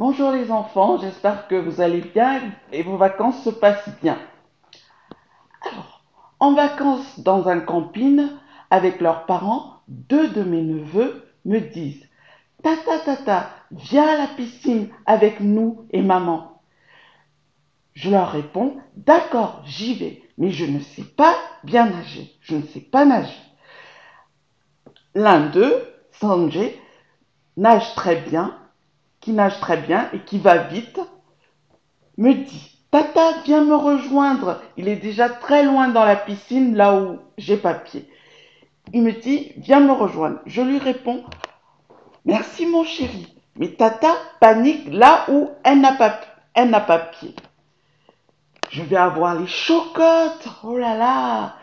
Bonjour les enfants, j'espère que vous allez bien et vos vacances se passent bien. Alors, en vacances dans un camping avec leurs parents, deux de mes neveux me disent: Tata, tata, viens à la piscine avec nous et maman. Je leur réponds: D'accord, j'y vais, mais je ne sais pas bien nager, je ne sais pas nager. L'un d'eux, Sanjay, nage très bien, qui nage très bien et qui va vite, me dit: Tata, viens me rejoindre. Il est déjà très loin dans la piscine, là où j'ai pas pied. Il me dit: Viens me rejoindre. Je lui réponds: Merci mon chéri. Mais Tata panique là où elle n'a pas pied. Je vais avoir les chocottes. Oh là là.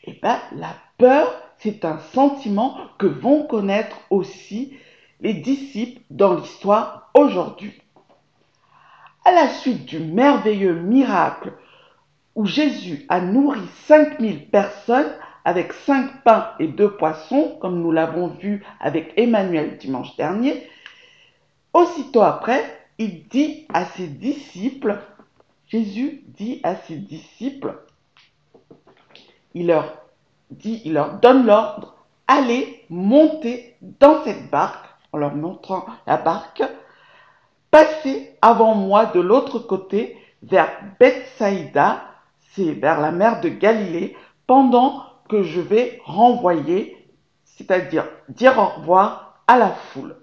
Eh ben, la peur, c'est un sentiment que vont connaître aussi les disciples dans l'histoire aujourd'hui. À la suite du merveilleux miracle où Jésus a nourri 5000 personnes avec 5 pains et 2 poissons, comme nous l'avons vu avec Emmanuel dimanche dernier, aussitôt après, Jésus dit à ses disciples, il leur donne l'ordre: allez, montez dans cette barque, en leur montrant la barque, passez avant moi de l'autre côté vers Bethsaïda, c'est vers la mer de Galilée, pendant que je vais renvoyer, c'est-à-dire dire au revoir à la foule.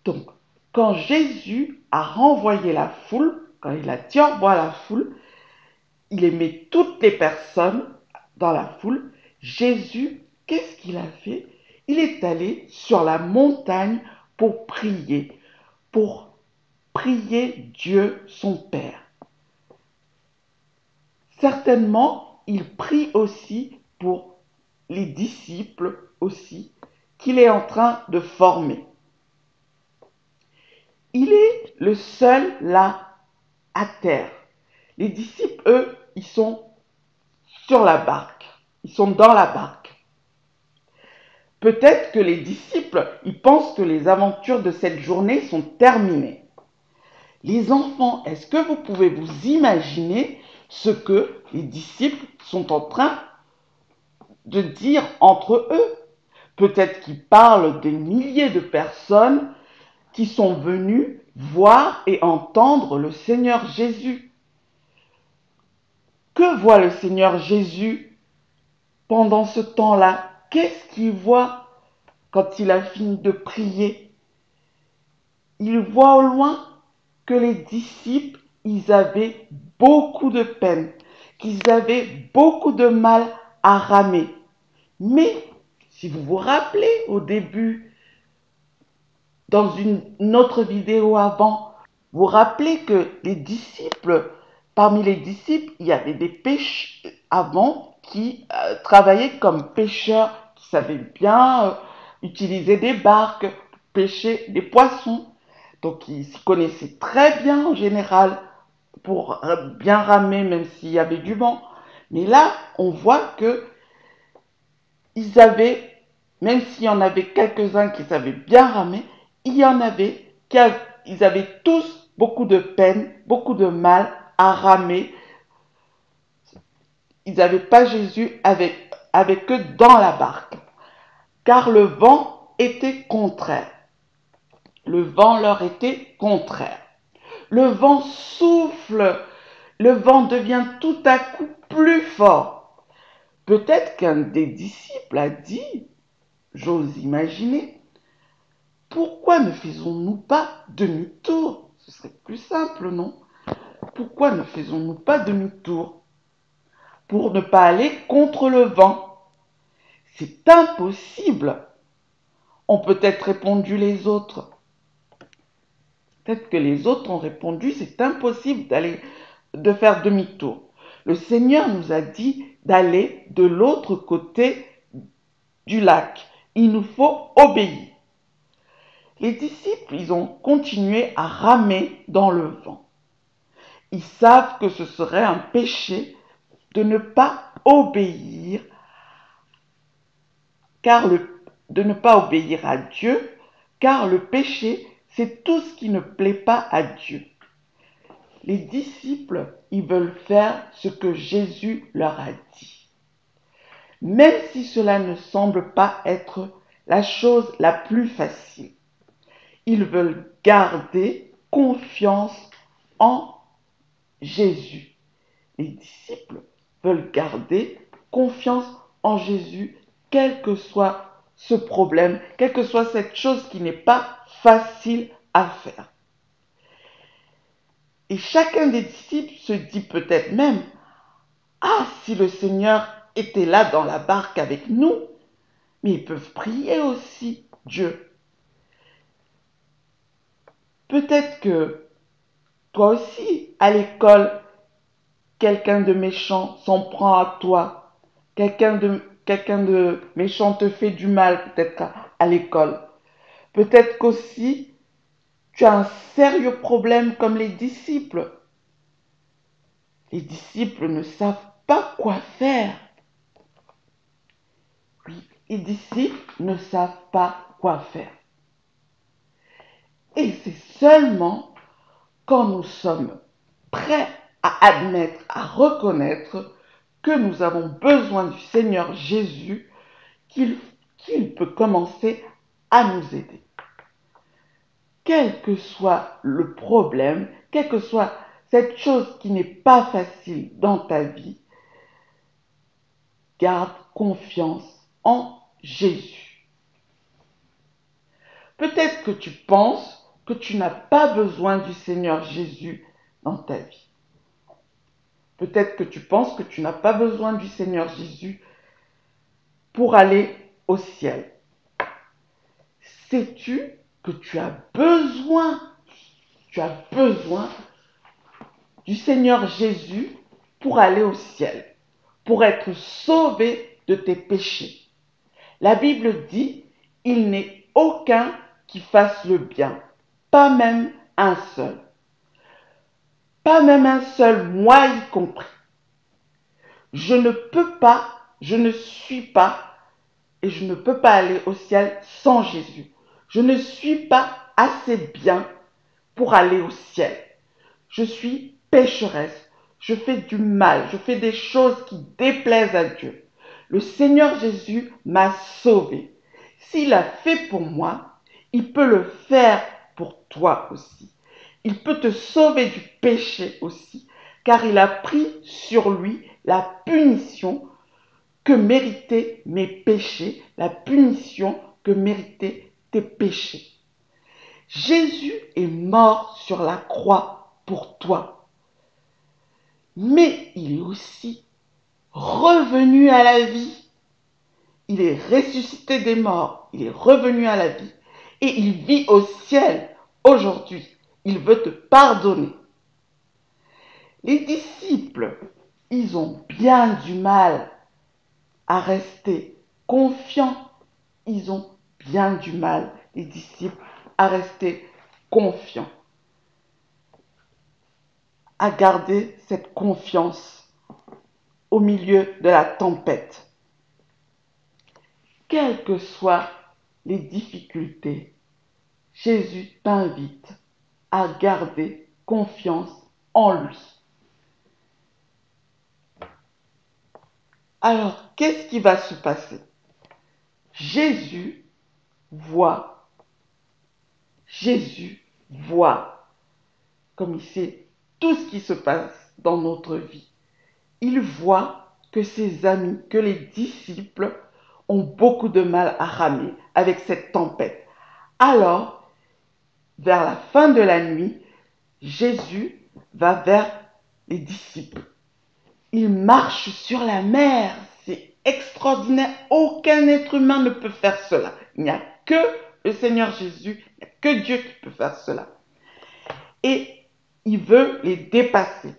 Donc, quand Jésus a renvoyé la foule, quand il a dit au revoir à la foule, il aimait toutes les personnes dans la foule. Jésus, qu'est-ce qu'il a fait? Il est allé sur la montagne pour prier Dieu son Père. Certainement, il prie aussi pour les disciples aussi qu'il est en train de former. Il est le seul là à terre. Les disciples, eux, ils sont sur la barque. Ils sont dans la barque. Peut-être que les disciples, ils pensent que les aventures de cette journée sont terminées. Les enfants, est-ce que vous pouvez vous imaginer ce que les disciples sont en train de dire entre eux? Peut-être qu'ils parlent des milliers de personnes qui sont venues voir et entendre le Seigneur Jésus. Que voit le Seigneur Jésus pendant ce temps-là? Qu'est-ce qu'il voit quand il a fini de prier? Il voit au loin que les disciples, ils avaient beaucoup de peine, qu'ils avaient beaucoup de mal à ramer. Mais, si vous vous rappelez au début, dans une autre vidéo avant, vous rappelez que parmi les disciples, il y avait des pêcheurs avant qui travaillaient comme pêcheurs, qui savaient bien utiliser des barques, pêcher des poissons. Donc ils s'y connaissaient très bien en général pour bien ramer même s'il y avait du vent. Mais là, on voit que ils avaient, même s'il y en avait quelques-uns qui savaient bien ramer, il y en avait ils avaient tous beaucoup de peine, beaucoup de mal à ramer. Ils n'avaient pas Jésus avec eux dans la barque, car le vent était contraire. Le vent leur était contraire. Le vent souffle, le vent devient tout à coup plus fort. Peut-être qu'un des disciples a dit, j'ose imaginer: pourquoi ne faisons-nous pas demi-tour? Ce serait plus simple, non? Pourquoi ne faisons-nous pas demi-tour? Pour ne pas aller contre le vent. C'est impossible, ont peut-être répondu les autres. Peut-être que les autres ont répondu: c'est impossible de faire demi-tour. Le Seigneur nous a dit d'aller de l'autre côté du lac. Il nous faut obéir. Les disciples, ils ont continué à ramer dans le vent. Ils savent que ce serait un péché de ne pas obéir, de ne pas obéir à Dieu, car le péché, C'est tout ce qui ne plaît pas à Dieu. Les disciples, ils veulent faire ce que Jésus leur a dit. Même si cela ne semble pas être la chose la plus facile, ils veulent garder confiance en Jésus. Les disciples veulent garder confiance en Jésus, quel que soit ce problème, quelle que soit cette chose qui n'est pas facile à faire. Et chacun des disciples se dit peut-être même, ah, si le Seigneur était là dans la barque avec nous, mais ils peuvent prier aussi Dieu. Peut-être que toi aussi, à l'école, quelqu'un de méchant s'en prend à toi. Quelqu'un de méchant te fait du mal, peut-être à l'école. Peut-être qu'aussi, tu as un sérieux problème comme les disciples. Les disciples ne savent pas quoi faire. Oui, les disciples ne savent pas quoi faire. Et c'est seulement quand nous sommes prêts à admettre, à reconnaître que nous avons besoin du Seigneur Jésus qu'il peut commencer à nous aider. Quel que soit le problème, quelle que soit cette chose qui n'est pas facile dans ta vie, garde confiance en Jésus. Peut-être que tu penses que tu n'as pas besoin du Seigneur Jésus dans ta vie. Peut-être que tu penses que tu n'as pas besoin du Seigneur Jésus pour aller au ciel. Sais-tu que tu as besoin du Seigneur Jésus pour aller au ciel, pour être sauvé de tes péchés. La Bible dit, il n'est aucun qui fasse le bien, pas même un seul. Pas même un seul, moi y compris. Je ne peux pas, je ne suis pas, et je ne peux pas aller au ciel sans Jésus. Je ne suis pas assez bien pour aller au ciel. Je suis pécheresse. Je fais du mal. Je fais des choses qui déplaisent à Dieu. Le Seigneur Jésus m'a sauvé. S'il a fait pour moi, il peut le faire pour toi aussi. Il peut te sauver du péché aussi, car il a pris sur lui la punition que méritaient mes péchés, la punition que méritaient tes péchés. Jésus est mort sur la croix pour toi. Mais il est aussi revenu à la vie. Il est ressuscité des morts. Il est revenu à la vie. Et il vit au ciel aujourd'hui. Il veut te pardonner. Les disciples, ils ont bien du mal à rester confiants. Ils ont bien du mal, les disciples, à rester confiants, à garder cette confiance au milieu de la tempête. Quelles que soient les difficultés, Jésus t'invite à garder confiance en lui. Alors, qu'est-ce qui va se passer? Jésus voit, comme il sait tout ce qui se passe dans notre vie. Il voit que ses amis, que les disciples ont beaucoup de mal à ramer avec cette tempête. Alors, vers la fin de la nuit, Jésus va vers les disciples. Il marche sur la mer. C'est extraordinaire. Aucun être humain ne peut faire cela. Il n'y a que le Seigneur Jésus, il n'y a que Dieu qui peut faire cela. Et il veut les dépasser.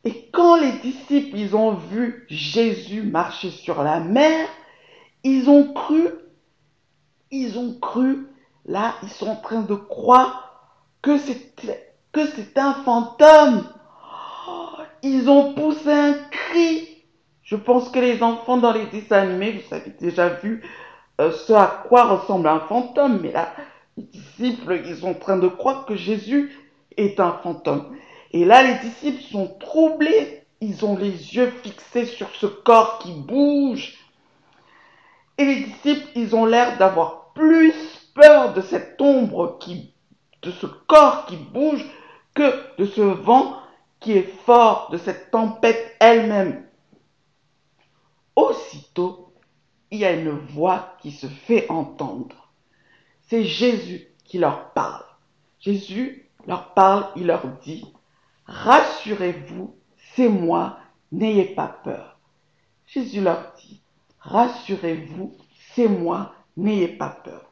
Et quand les disciples, ils ont vu Jésus marcher sur la mer, ils ont cru, là, ils sont en train de croire que c'était un fantôme. Ils ont poussé un cri. Je pense que les enfants dans les dessins animés, vous avez déjà vu ce à quoi ressemble un fantôme. Mais là, Les disciples, ils sont en train de croire que Jésus est un fantôme. Et là, les disciples sont troublés. Ils ont les yeux fixés sur ce corps qui bouge. Et les disciples, ils ont l'air d'avoir plus peur de cette ombre de ce corps qui bouge que de ce vent qui est fort, de cette tempête elle-même. Aussitôt, il y a une voix qui se fait entendre. C'est Jésus qui leur parle. Jésus leur parle, il leur dit, rassurez-vous, c'est moi, n'ayez pas peur. Jésus leur dit, rassurez-vous, c'est moi, n'ayez pas peur.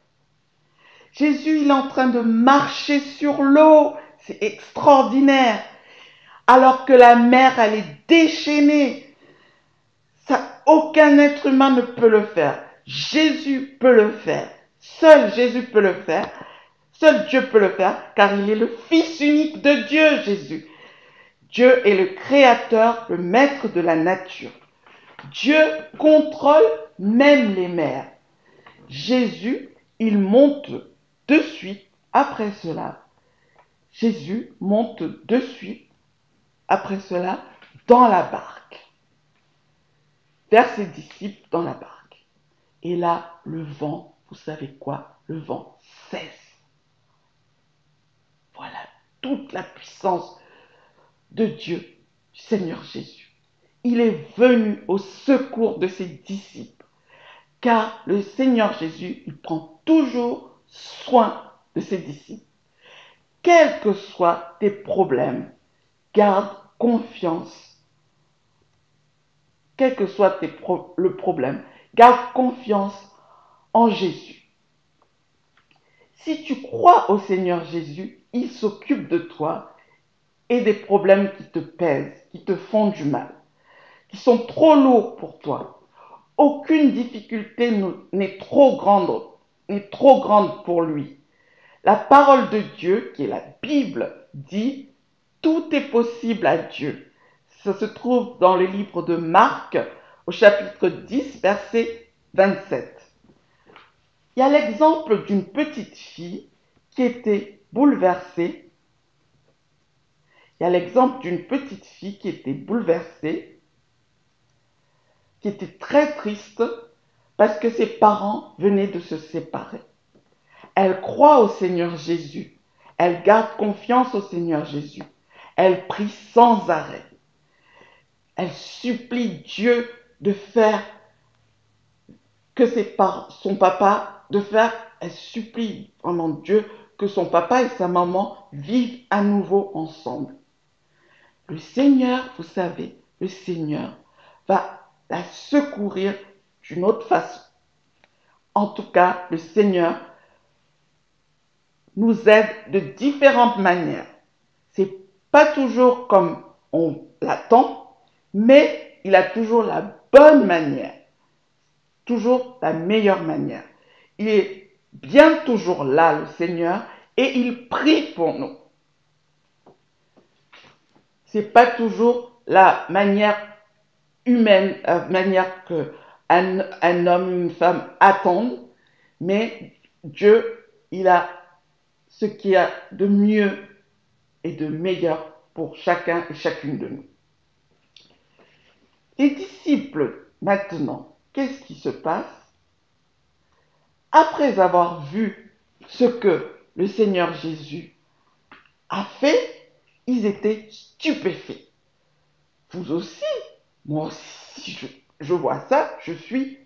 Jésus, il est en train de marcher sur l'eau, c'est extraordinaire. Alors que la mer, elle est déchaînée. Ça, aucun être humain ne peut le faire. Jésus peut le faire. Seul Jésus peut le faire. Seul Dieu peut le faire, car il est le Fils unique de Dieu, Jésus. Dieu est le Créateur, le Maître de la nature. Dieu contrôle même les mers. Jésus, il monte de suite après cela. Jésus monte de suite après cela dans la barque, vers ses disciples dans la barque. Et là, le vent, vous savez quoi? Le vent cesse. Voilà toute la puissance de Dieu, du Seigneur Jésus. Il est venu au secours de ses disciples, car le Seigneur Jésus, il prend toujours soin de ses disciples. Quels que soient tes problèmes, garde confiance. Quel que soit le problème, garde confiance en Jésus. Si tu crois au Seigneur Jésus, il s'occupe de toi et des problèmes qui te pèsent, qui te font du mal, qui sont trop lourds pour toi. Aucune difficulté n'est trop grande pour lui. La parole de Dieu, qui est la Bible, dit « Tout est possible à Dieu ». Ça se trouve dans le livre de Marc, au chapitre 10, verset 27. Il y a l'exemple d'une petite fille qui était bouleversée. Il y a l'exemple d'une petite fille qui était bouleversée, qui était très triste parce que ses parents venaient de se séparer. Elle croit au Seigneur Jésus. Elle garde confiance au Seigneur Jésus. Elle prie sans arrêt. Elle supplie Dieu de faire que son papa, elle supplie vraiment Dieu que son papa et sa maman vivent à nouveau ensemble. Le Seigneur, vous savez, le Seigneur va la secourir d'une autre façon. En tout cas, le Seigneur nous aide de différentes manières. C'est pas toujours comme on l'attend, mais il a toujours la bonne manière, toujours la meilleure manière. Il est bien toujours là, le Seigneur, et il prie pour nous. C'est pas toujours la manière humaine, la manière que un homme ou une femme attendent, mais Dieu, il a ce qu'il y a de mieux et de meilleur pour chacun et chacune de nous. Les disciples, maintenant, qu'est-ce qui se passe? Après avoir vu ce que le Seigneur Jésus a fait, ils étaient stupéfaits. Vous aussi, moi aussi, je vois ça, je suis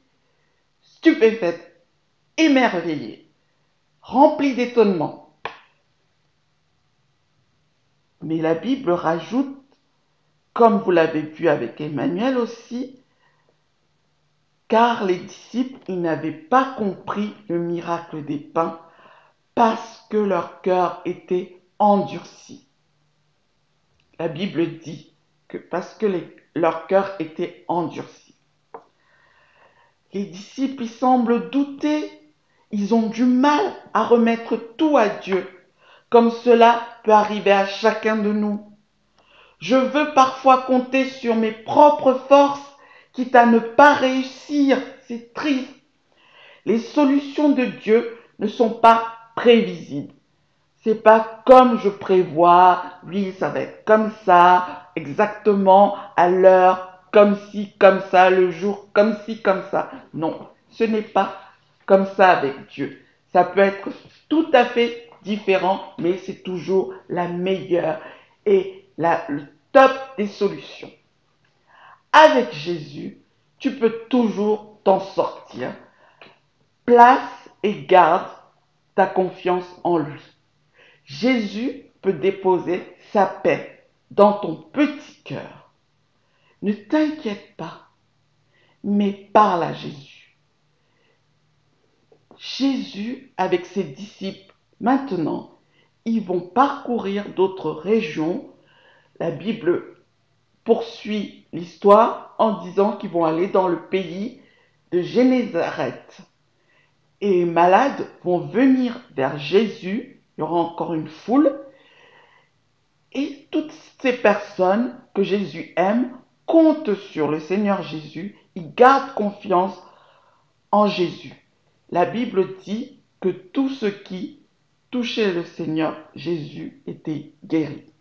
stupéfaite, émerveillée, remplie d'étonnement. Mais la Bible rajoute, comme vous l'avez vu avec Emmanuel aussi, car les disciples, ils n'avaient pas compris le miracle des pains parce que leur cœur était endurci. La Bible dit que parce que leur cœur était endurci. Les disciples, ils semblent douter, ils ont du mal à remettre tout à Dieu, comme cela peut arriver à chacun de nous. Je veux parfois compter sur mes propres forces, quitte à ne pas réussir. C'est triste. Les solutions de Dieu ne sont pas prévisible. C'est pas comme je prévois, oui, ça va être comme ça, exactement, à l'heure, comme ci, comme ça, le jour, comme ci, comme ça. Non, ce n'est pas comme ça avec Dieu. Ça peut être tout à fait différent, mais c'est toujours la meilleure et le top des solutions. Avec Jésus, tu peux toujours t'en sortir. Place et garde ta confiance en lui. Jésus peut déposer sa paix dans ton petit cœur. Ne t'inquiète pas, mais parle à Jésus. Jésus, avec ses disciples, maintenant, ils vont parcourir d'autres régions. La Bible poursuit l'histoire en disant qu'ils vont aller dans le pays de Génézareth. Et les malades vont venir vers Jésus. Il y aura encore une foule. Et toutes ces personnes que Jésus aime comptent sur le Seigneur Jésus. Ils gardent confiance en Jésus. La Bible dit que tous ceux qui touchaient le Seigneur Jésus étaient guéris.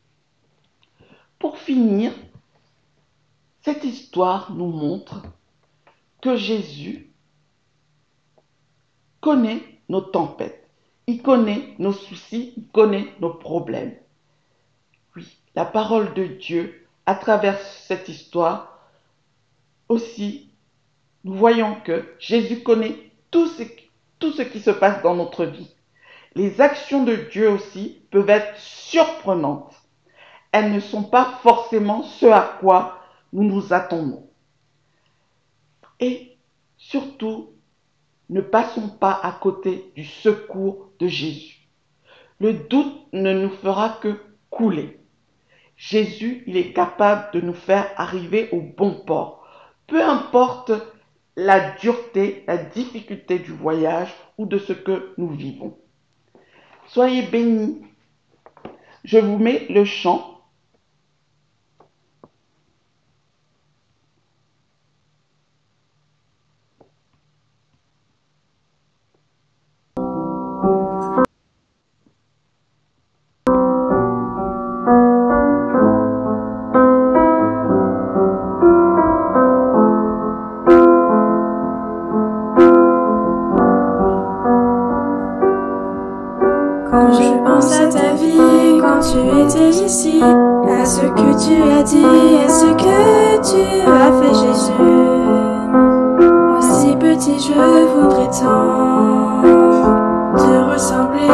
Pour finir, cette histoire nous montre que Jésus connaît nos tempêtes, il connaît nos soucis, il connaît nos problèmes. Oui, la parole de Dieu, à travers cette histoire, aussi, nous voyons que Jésus connaît tout ce qui se passe dans notre vie. Les actions de Dieu aussi peuvent être surprenantes. Elles ne sont pas forcément ce à quoi nous nous attendons. Et surtout, ne passons pas à côté du secours de Jésus. Le doute ne nous fera que couler. Jésus, il est capable de nous faire arriver au bon port. Peu importe la dureté, la difficulté du voyage ou de ce que nous vivons. Soyez bénis. Je vous mets le chant. Quand je pense à ta vie, quand tu étais ici, à ce que tu as dit, à ce que tu as fait, Jésus. Aussi petit, je voudrais tant te ressembler.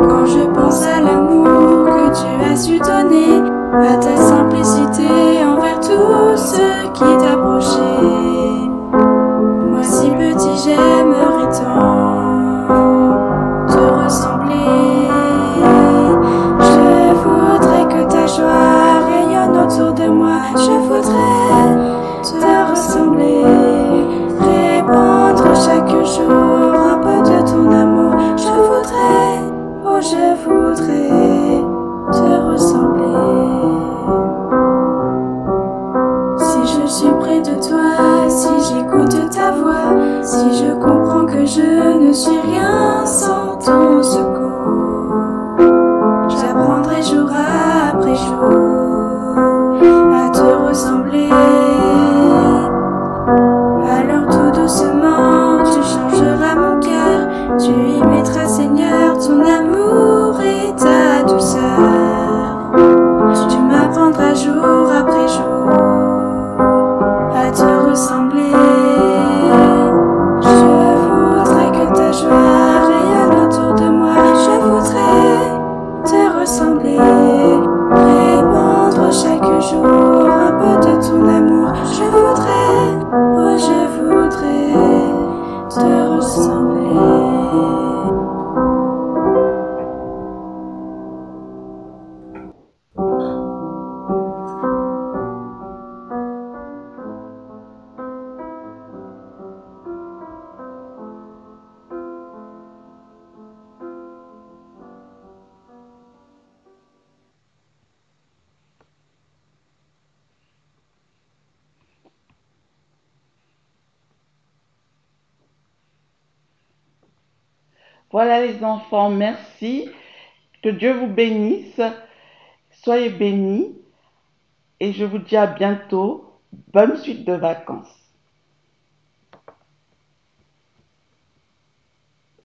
Quand je pense à l'amour que tu as su donner, à ta simplicité envers tous ceux qui t'approchaient. Moi si petit, j'aimerais tant ressembler. Je voudrais que ta joie rayonne autour de moi. Je voudrais te ressembler, répandre chaque jour un peu de ton amour. Je voudrais, oh je voudrais te ressembler. Si je suis près de toi, si j'écoute ta voix, si je comprends que je ne suis rien sans ton secours, j'apprendrai jour après jour à te ressembler. Alors tout doucement tu changeras mon cœur, tu y mettras Seigneur ton amour et ta douceur. Tu m'apprendras jour après jour à te ressembler. Je voudrais que ta joie rayonne autour de moi. Je voudrais te ressembler, répandre chaque jour un peu de ton amour. Je voudrais, oh je voudrais te ressembler. Voilà les enfants, merci. Que Dieu vous bénisse. Soyez bénis et je vous dis à bientôt. Bonne suite de vacances.